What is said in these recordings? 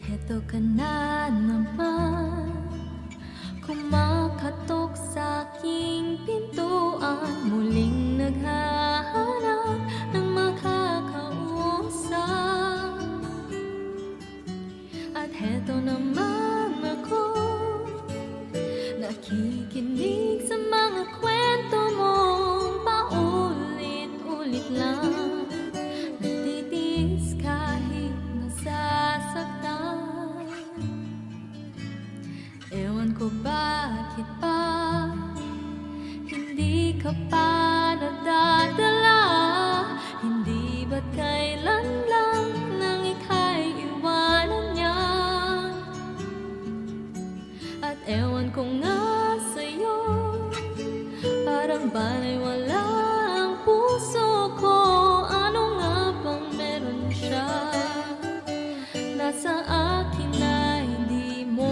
Heto ka na naman, kumakatok sa aking pintuan, muling naghahanap ng makakausap. At heto naman ako, nakikinig sa mga kwento mong paulit-ulit lang, nagtitiis kahit nasasaktan. Ewan ko bakit pa hindi ka pa nadadala. Hindi ba't kailan lang nang ika'y iwanan niya? At ewan ko nga sa'yo, parang bana'y wala ang puso ko. Ano nga bang meron siya nasa akin na hindi mo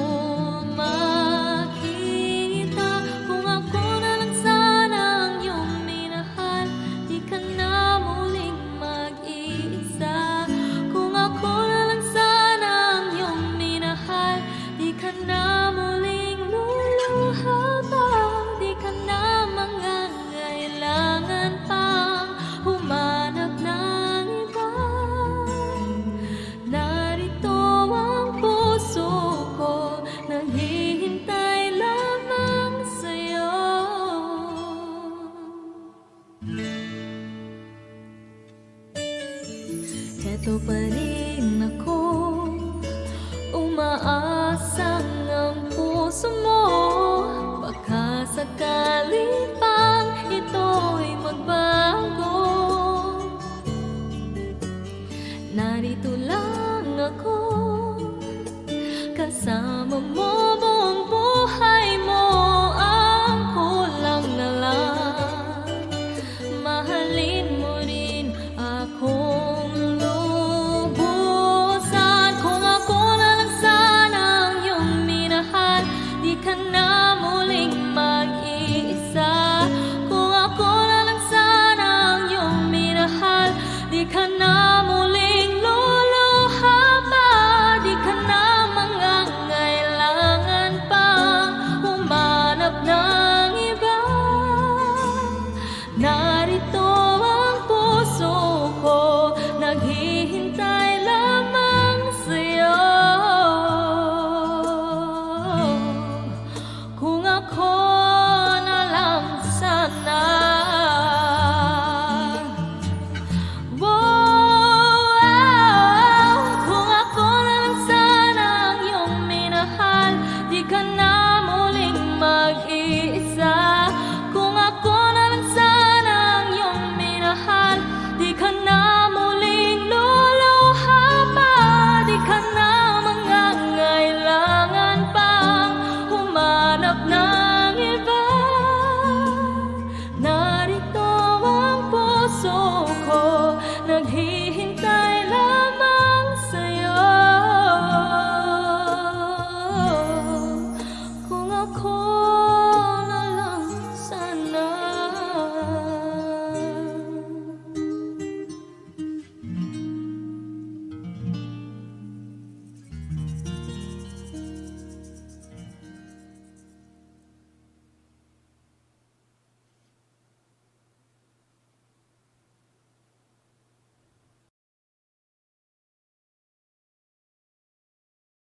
makita? Kung ako na lang sana ang iyong minahal, di ka na muling mag-iisa. Kung ako na lang sana ang iyong minahal, di ka na muling luluha pa. Di ka na mangangailangan pang humanap ng iba. Narito ang puso ko, naghihintay lamang sa'yo. Heto pa rin ako, umaasang ang puso mo. Baka sakali pang ito'y magbago. Narito lang ako, kasama mo